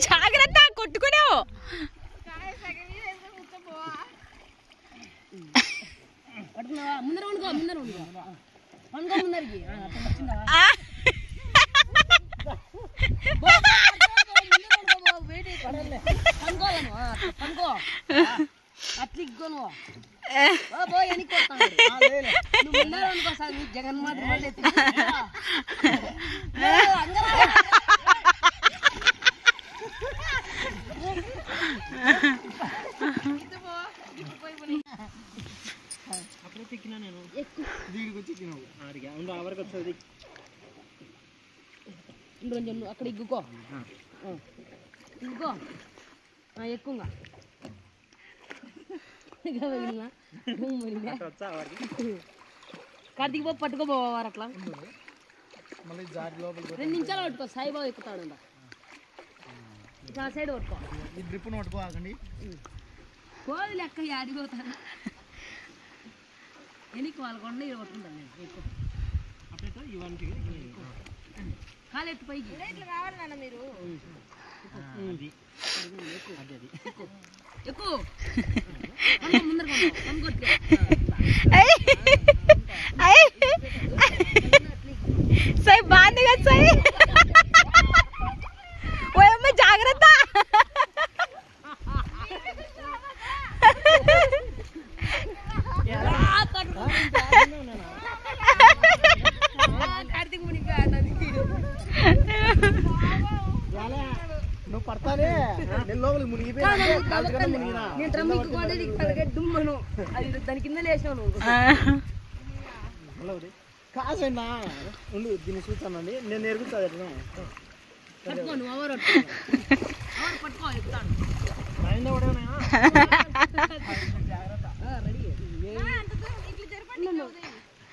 జాగ్రత్త కొట్టుకునేవు ముందర ముందరికి అట్లిగోను జగన్మాత అక్కడ ఇగ్గుకో ఇగ్గుకో ఎక్కువగా కార్తీక్ బాబు పట్టుకోబోవారు అట్లా 2 నిమిషాలు పట్టుకో సాయిబాబు ఎక్కుతాడు సైడ్ పట్టుకో పోదు లెక్క ఆడిపోతాను ఎనికి వాళ్ళకుండా ఇది పట్టుకుంటాను కాలు ఎత్తు పైకి కావాలి నాన్న మీరు ఎక్కువ ముందర సై బాగుంది కదా సై ఓయమ్మ జాగ్రత్త నువ్వు పడతానే లోపలికి మునిగిపోయాను దాని కింద లేచినావు కాసైనా ఉండు దీన్ని చూస్తానండి నేను ఎరుగుతుంది పట్టుకో నువ్వు ఎవరు పట్టుకో ఎక్కుతాను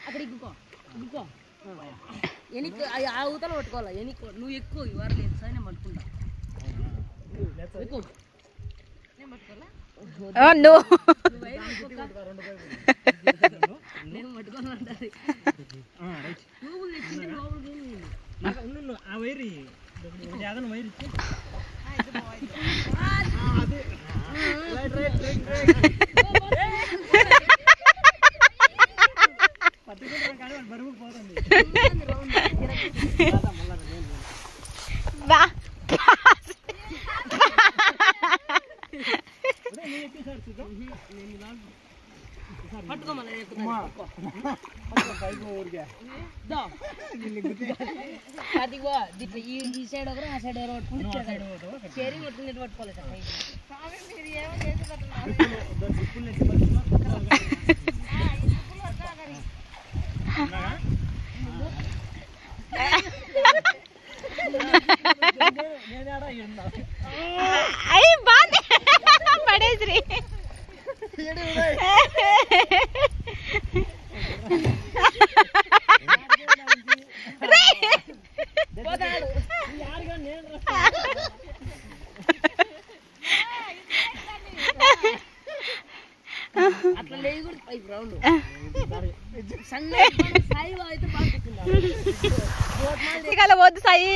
అక్కడ ఇగ్గుకో ఇగ్గుకో ఎనికి ఆ ఊతలు పట్టుకోవాలా ఎనికి నువ్వు ఎక్కువ ఇవ్వరు లేదు సార్ నేను పట్టుకుంటా ఎక్కువ నేను పట్టుకోవాలా నేను పట్టుకోను అంటారు ఆ వైరు వైరు బరువు పోతుంది పట్టుకో ఈ సైడ్ ఒకరు ఆ సైడ్ ఎవరు పట్టుకుంటే షేరింగ్ పట్టుకునేట్టు పట్టుకోలేదు అయ్యి బాగుంది పడేసి అట్లా లేదు కూడా పైకి రౌండ్ సాయి అయితే బాగా వద్దు సాయి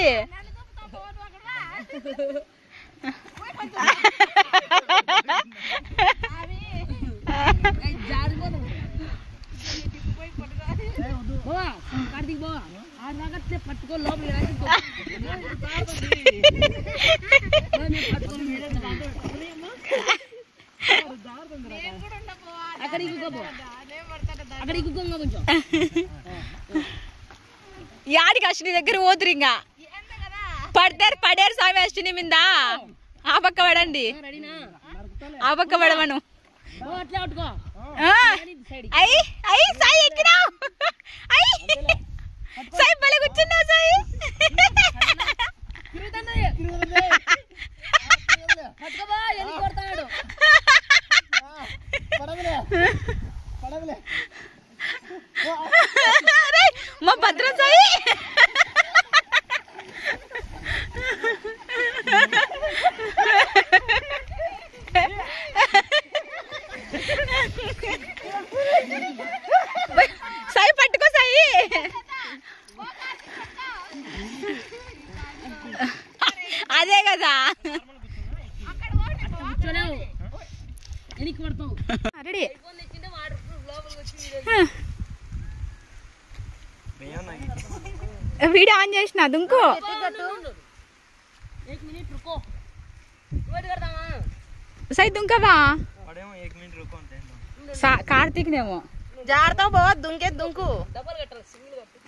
కార్తీక్ బావా ఆడదాకట్లే పట్టుకో లోపల అక్కడ కొంచెం యాడికి అశ్విని దగ్గర పోతురు ఇంకా పడారు స్వామి అశ్విని మీద ఆ పక్క పడండి ఆ పక్క పడమను అట్లా పట్టుకో అయ్యి అయ్యి సాయి ఎక్కినావు అయ్యి సాయి పల్లె కూర్చున్నావు సాయి పట్టుకోబా ఎన్ని కొడతాడు మా భద్రం సాయి సాయి పట్టుకో సాయి లేదా కూర్చోలేవు ఎనికి పడతావు రెడీ ఐఫోన్ తెచ్చింటే వాటర్ ప్రూఫ్ లోపలికి వచ్చి వీడియో ఆన్ చేసిన దుంకు 1 मिनट रुको वेट करता हूं సై దుంకవా వాడేమో 1 మినిట్ రుకో అంటే కార్తీక్ నేమో జాగ్రత్త బావ దుంకే దుంకు डबल कटर सिंगल कटर